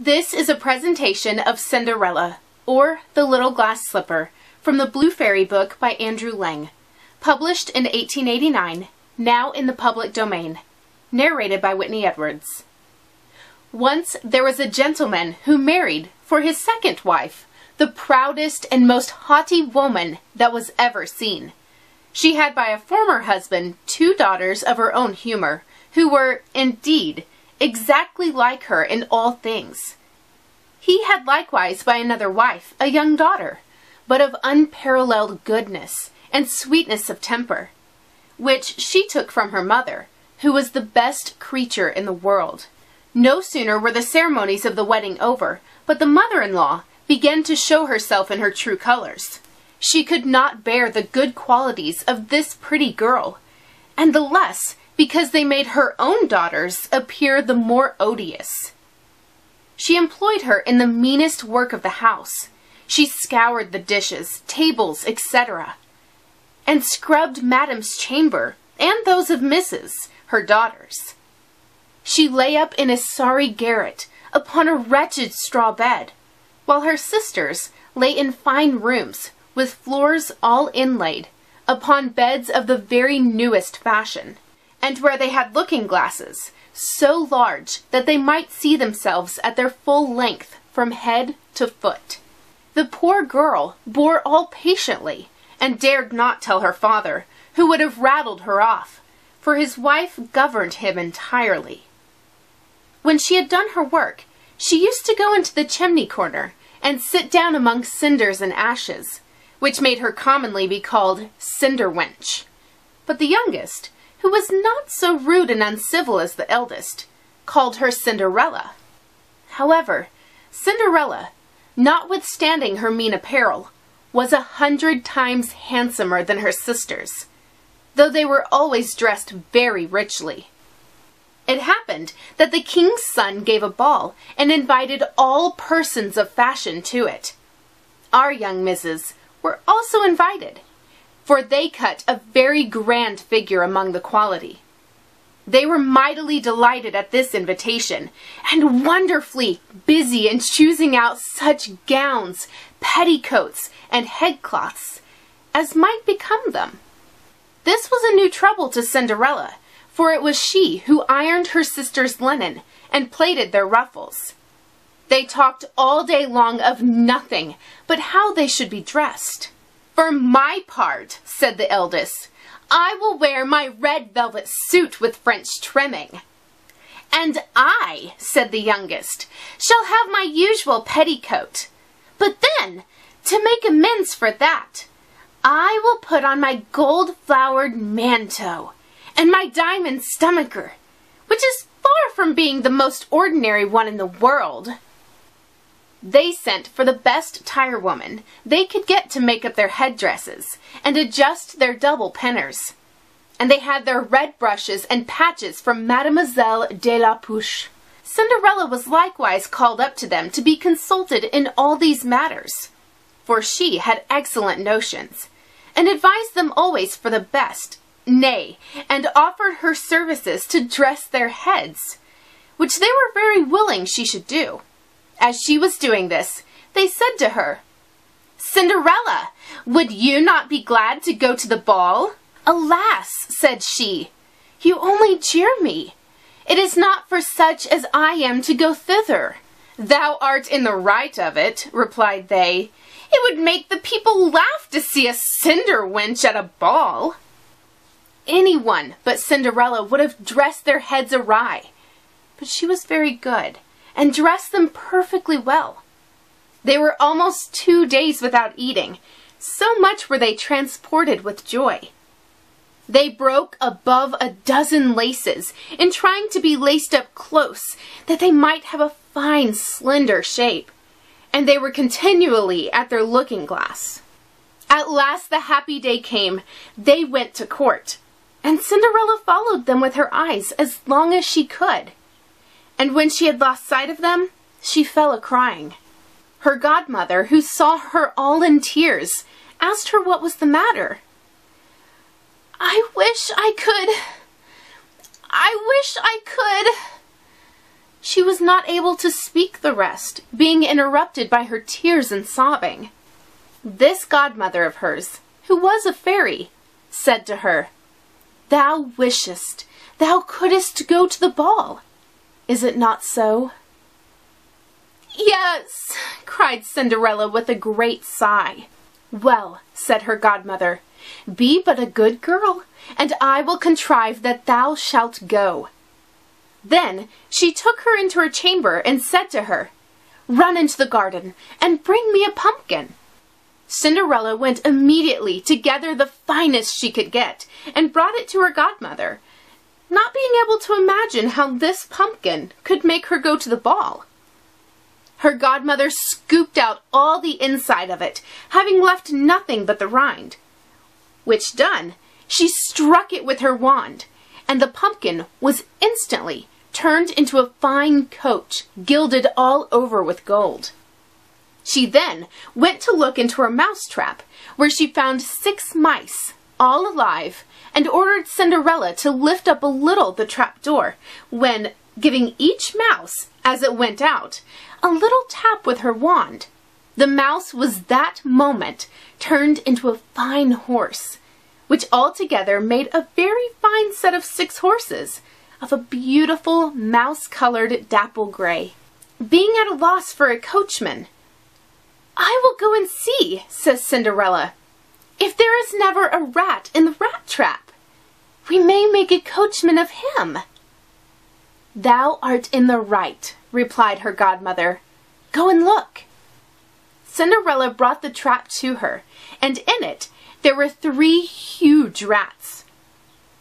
This is a presentation of Cinderella, or The Little Glass Slipper, from the Blue Fairy book by Andrew Lang, published in 1889, now in the public domain, narrated by Whitney Edwards. Once there was a gentleman who married, for his second wife, the proudest and most haughty woman that was ever seen. She had by a former husband 2 daughters of her own humor, who were, indeed, exactly like her in all things. He had likewise by another wife a young daughter, but of unparalleled goodness and sweetness of temper, which she took from her mother, who was the best creature in the world. No sooner were the ceremonies of the wedding over, but the mother-in-law began to show herself in her true colors. She could not bear the good qualities of this pretty girl, and the less because they made her own daughters appear the more odious. She employed her in the meanest work of the house. She scoured the dishes, tables, etc., and scrubbed Madam's chamber, and those of Mrs., her daughters. She lay up in a sorry garret, upon a wretched straw bed, while her sisters lay in fine rooms, with floors all inlaid, upon beds of the very newest fashion, and where they had looking-glasses, so large that they might see themselves at their full length from head to foot. The poor girl bore all patiently, and dared not tell her father, who would have rattled her off, for his wife governed him entirely. When she had done her work, she used to go into the chimney corner, and sit down among cinders and ashes, which made her commonly be called Cinder Wench. But the youngest, who was not so rude and uncivil as the eldest, called her Cinderella. However, Cinderella, notwithstanding her mean apparel, was 100 times handsomer than her sisters, though they were always dressed very richly. It happened that the king's son gave a ball and invited all persons of fashion to it. Our young misses were also invited, for they cut a very grand figure among the quality. They were mightily delighted at this invitation, and wonderfully busy in choosing out such gowns, petticoats, and headcloths as might become them. This was a new trouble to Cinderella, for it was she who ironed her sisters' linen and plaited their ruffles. They talked all day long of nothing but how they should be dressed. "For my part," said the eldest, "I will wear my red velvet suit with French trimming." "And I," said the youngest, "shall have my usual petticoat. But then, to make amends for that, I will put on my gold-flowered manteau and my diamond stomacher, which is far from being the most ordinary one in the world." They sent for the best tire-woman they could get to make up their headdresses and adjust their double penners, and they had their red brushes and patches from Mademoiselle de la Pouche. Cinderella was likewise called up to them to be consulted in all these matters, for she had excellent notions, and advised them always for the best, nay, and offered her services to dress their heads, which they were very willing she should do. As she was doing this, they said to her, "Cinderella, would you not be glad to go to the ball?" "Alas," said she, "you only jeer me. It is not for such as I am to go thither." "Thou art in the right of it," replied they. "It would make the people laugh to see a cinder wench at a ball." Anyone but Cinderella would have dressed their heads awry, but she was very good, and dressed them perfectly well. They were almost 2 days without eating, so much were they transported with joy. They broke above a dozen laces in trying to be laced up close, that they might have a fine, slender shape, and they were continually at their looking-glass. At last the happy day came. They went to court, and Cinderella followed them with her eyes as long as she could. And when she had lost sight of them, she fell a-crying. Her godmother, who saw her all in tears, asked her what was the matter. I wish I could, She was not able to speak the rest, being interrupted by her tears and sobbing. This godmother of hers, who was a fairy, said to her, "Thou wishest, thou couldst go to the ball. Is it not so?" "Yes," cried Cinderella with a great sigh. "Well," said her godmother, "be but a good girl, and I will contrive that thou shalt go." Then she took her into her chamber and said to her, "Run into the garden and bring me a pumpkin." Cinderella went immediately to gather the finest she could get and brought it to her godmother, not being able to imagine how this pumpkin could make her go to the ball. Her godmother scooped out all the inside of it, having left nothing but the rind. Which done, she struck it with her wand, and the pumpkin was instantly turned into a fine coach, gilded all over with gold. She then went to look into her mouse trap, where she found 6 mice, all alive, and ordered Cinderella to lift up a little the trap door, when, giving each mouse, as it went out, a little tap with her wand, the mouse was that moment turned into a fine horse, which altogether made a very fine set of 6 horses, of a beautiful mouse-colored dapple gray. Being at a loss for a coachman, "I will go and see," says Cinderella, "if there is never a rat in the rat trap. We may make a coachman of him." "Thou art in the right," replied her godmother. "Go and look." Cinderella brought the trap to her, and in it there were 3 huge rats.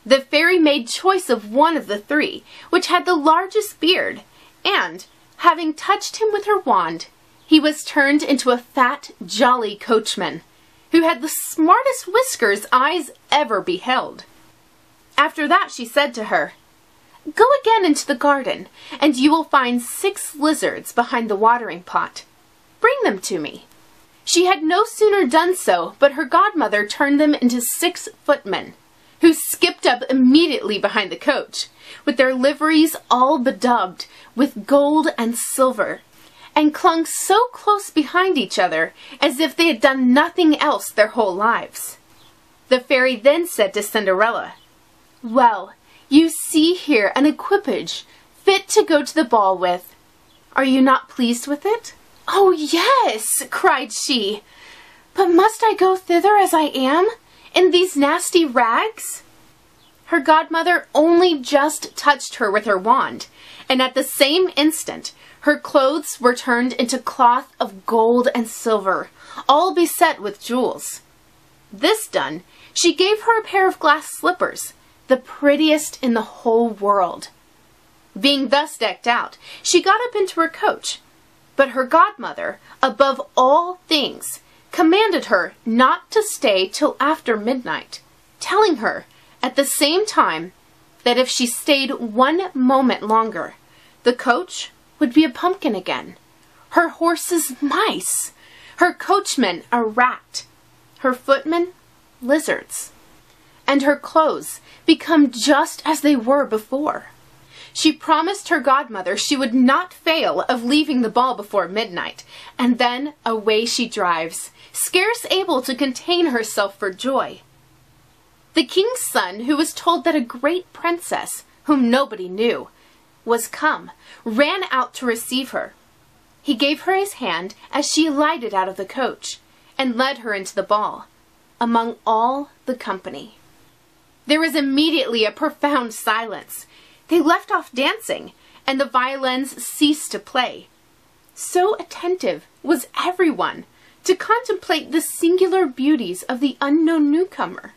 The fairy made choice of one of the 3, which had the largest beard, and, having touched him with her wand, he was turned into a fat, jolly coachman, who had the smartest whiskers eyes ever beheld. After that she said to her, "Go again into the garden, and you will find 6 lizards behind the watering pot. Bring them to me." She had no sooner done so, but her godmother turned them into 6 footmen, who skipped up immediately behind the coach, with their liveries all bedaubed with gold and silver, and clung so close behind each other as if they had done nothing else their whole lives. The fairy then said to Cinderella, "Well, you see here an equipage fit to go to the ball with. Are you not pleased with it?" "Oh, yes," cried she, "but must I go thither as I am, in these nasty rags?" Her godmother only just touched her with her wand, and at the same instant her clothes were turned into cloth of gold and silver, all beset with jewels. This done, she gave her a pair of glass slippers, the prettiest in the whole world. Being thus decked out, she got up into her coach, but her godmother, above all things, commanded her not to stay till after midnight, telling her, at the same time, that if she stayed 1 moment longer, the coach would be a pumpkin again, her horses mice, her coachman a rat, her footmen lizards, and her clothes become just as they were before. She promised her godmother she would not fail of leaving the ball before midnight, and then away she drives, scarce able to contain herself for joy. The king's son, who was told that a great princess, whom nobody knew, was come, ran out to receive her. He gave her his hand as she alighted out of the coach, and led her into the ball, among all the company. There was immediately a profound silence. They left off dancing, and the violins ceased to play. So attentive was everyone to contemplate the singular beauties of the unknown newcomer.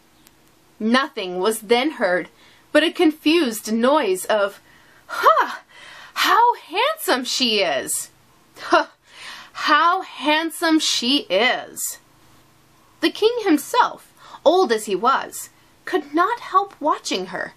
Nothing was then heard but a confused noise of, "Ha! How handsome she is! Ha! How handsome she is!" The king himself, old as he was, could not help watching her,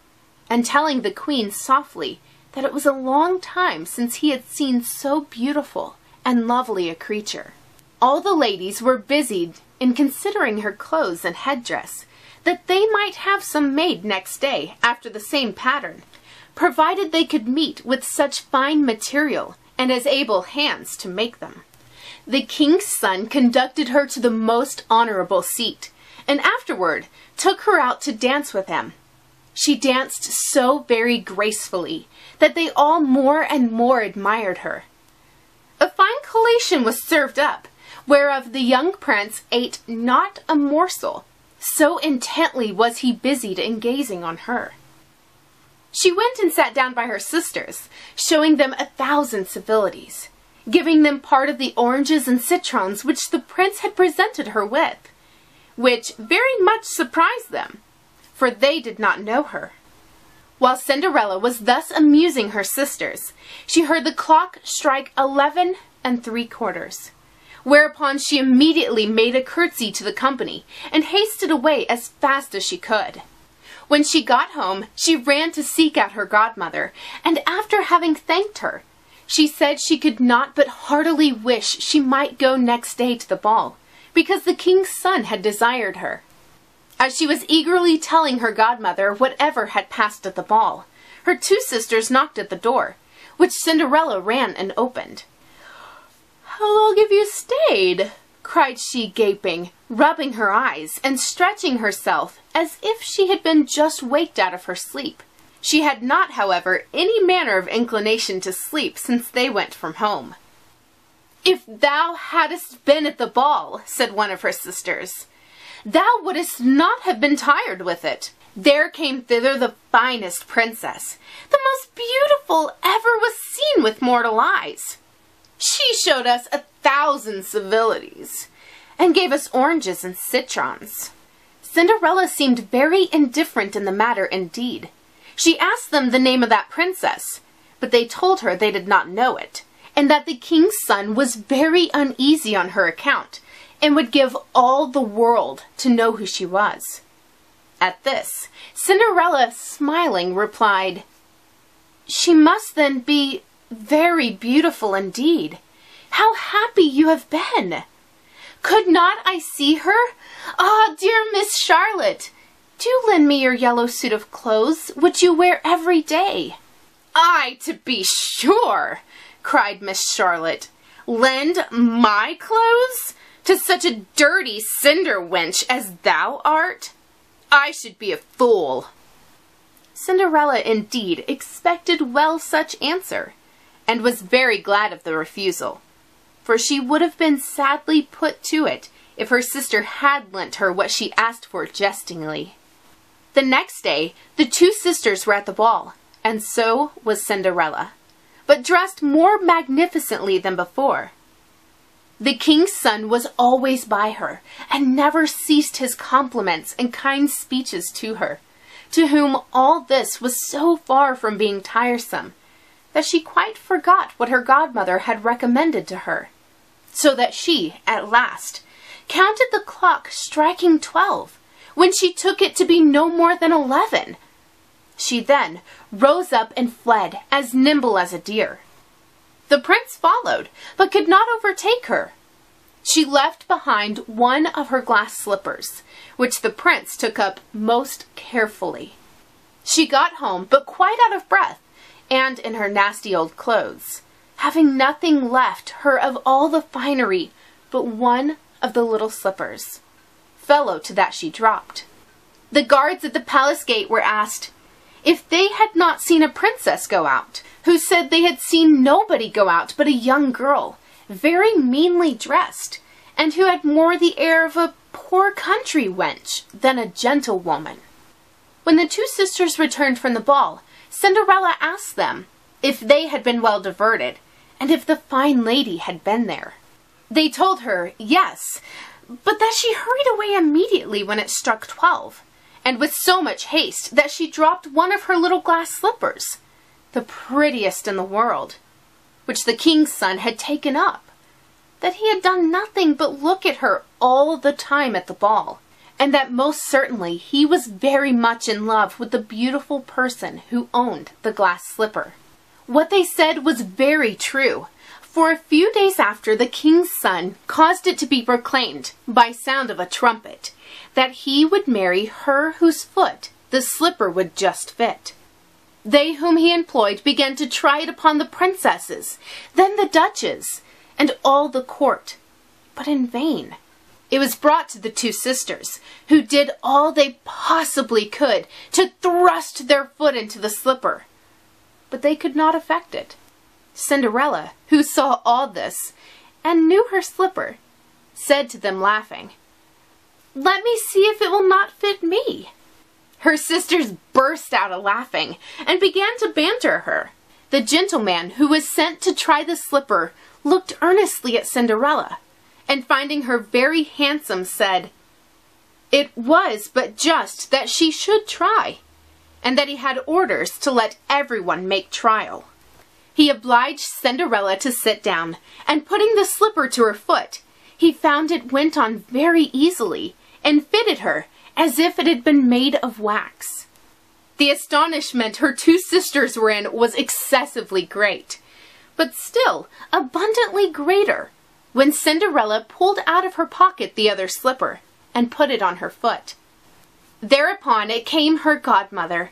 and telling the queen softly that it was a long time since he had seen so beautiful and lovely a creature. All the ladies were busied in considering her clothes and headdress, that they might have some made next day after the same pattern, provided they could meet with such fine material and as able hands to make them. The king's son conducted her to the most honorable seat, and afterward took her out to dance with him. She danced so very gracefully that they all more and more admired her. A fine collation was served up, whereof the young prince ate not a morsel, so intently was he busied in gazing on her. She went and sat down by her sisters, showing them 1,000 civilities, giving them part of the oranges and citrons which the prince had presented her with, which very much surprised them, for they did not know her. While Cinderella was thus amusing her sisters, she heard the clock strike 11 3/4, whereupon she immediately made a curtsy to the company and hasted away as fast as she could. When she got home, she ran to seek out her godmother, and after having thanked her, she said she could not but heartily wish she might go next day to the ball, because the king's son had desired her. As she was eagerly telling her godmother whatever had passed at the ball, her two sisters knocked at the door, which Cinderella ran and opened. "How long have you stayed?" cried she, gaping, rubbing her eyes, and stretching herself as if she had been just waked out of her sleep. She had not, however, any manner of inclination to sleep since they went from home. "If thou hadst been at the ball," said one of her sisters, "thou wouldst not have been tired with it. There came thither the finest princess, the most beautiful ever was seen with mortal eyes. She showed us 1,000 civilities, and gave us oranges and citrons." Cinderella seemed very indifferent in the matter indeed. She asked them the name of that princess, but they told her they did not know it, and that the king's son was very uneasy on her account, and would give all the world to know who she was. At this, Cinderella, smiling, replied, "She must then be very beautiful indeed. How happy you have been! Could not I see her? Ah, dear Miss Charlotte, do lend me your yellow suit of clothes, which you wear every day." "Ay, to be sure," cried Miss Charlotte. "Lend my clothes to such a dirty cinder wench as thou art? I should be a fool." Cinderella indeed expected well such answer, and was very glad of the refusal, for she would have been sadly put to it if her sister had lent her what she asked for jestingly. The next day the two sisters were at the ball, and so was Cinderella, but dressed more magnificently than before. The king's son was always by her, and never ceased his compliments and kind speeches to her, to whom all this was so far from being tiresome, that she quite forgot what her godmother had recommended to her, so that she, at last, counted the clock striking 12, when she took it to be no more than 11. She then rose up and fled, as nimble as a deer. The prince followed, but could not overtake her. She left behind one of her glass slippers, which the prince took up most carefully. She got home, but quite out of breath, and in her nasty old clothes, having nothing left her of all the finery but one of the little slippers, fellow to that she dropped. The guards at the palace gate were asked if they had not seen a princess go out, who said they had seen nobody go out but a young girl, very meanly dressed, and who had more the air of a poor country wench than a gentlewoman. When the two sisters returned from the ball, Cinderella asked them if they had been well diverted, and if the fine lady had been there. They told her yes, but that she hurried away immediately when it struck 12, and with so much haste that she dropped one of her little glass slippers, the prettiest in the world, which the king's son had taken up, that he had done nothing but look at her all the time at the ball, and that most certainly he was very much in love with the beautiful person who owned the glass slipper. What they said was very true, for a few days after the king's son caused it to be proclaimed, by sound of a trumpet, that he would marry her whose foot the slipper would just fit. They whom he employed began to try it upon the princesses, then the duchess, and all the court, but in vain. It was brought to the two sisters, who did all they possibly could to thrust their foot into the slipper, but they could not effect it. Cinderella, who saw all this, and knew her slipper, said to them laughing, "Let me see if it will not fit me." Her sisters burst out a-laughing, and began to banter her. The gentleman who was sent to try the slipper looked earnestly at Cinderella, and finding her very handsome, said, it was but just that she should try, and that he had orders to let everyone make trial. He obliged Cinderella to sit down, and putting the slipper to her foot, he found it went on very easily, and fitted her as if it had been made of wax. The astonishment her two sisters were in was excessively great, but still abundantly greater, when Cinderella pulled out of her pocket the other slipper, and put it on her foot. Thereupon it came her godmother,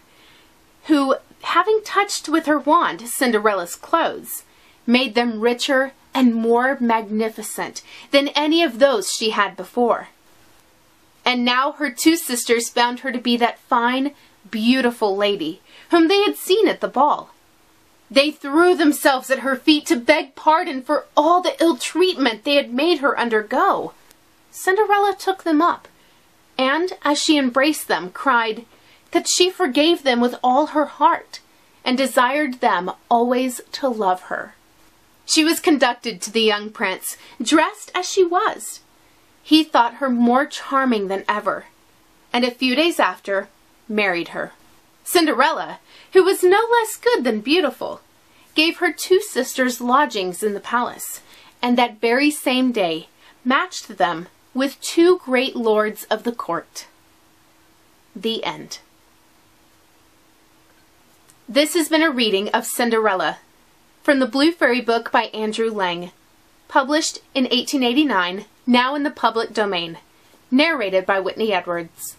who, having touched with her wand Cinderella's clothes, made them richer and more magnificent than any of those she had before. And now her two sisters found her to be that fine, beautiful lady whom they had seen at the ball. They threw themselves at her feet to beg pardon for all the ill treatment they had made her undergo. Cinderella took them up, and, as she embraced them, cried that she forgave them with all her heart, and desired them always to love her. She was conducted to the young prince, dressed as she was. He thought her more charming than ever, and a few days after married her. Cinderella, who was no less good than beautiful, gave her two sisters lodgings in the palace, and that very same day matched them with two great lords of the court. The end. This has been a reading of Cinderella from the Blue Fairy Book by Andrew Lang, published in 1889, now in the public domain, narrated by Whitney Edwards.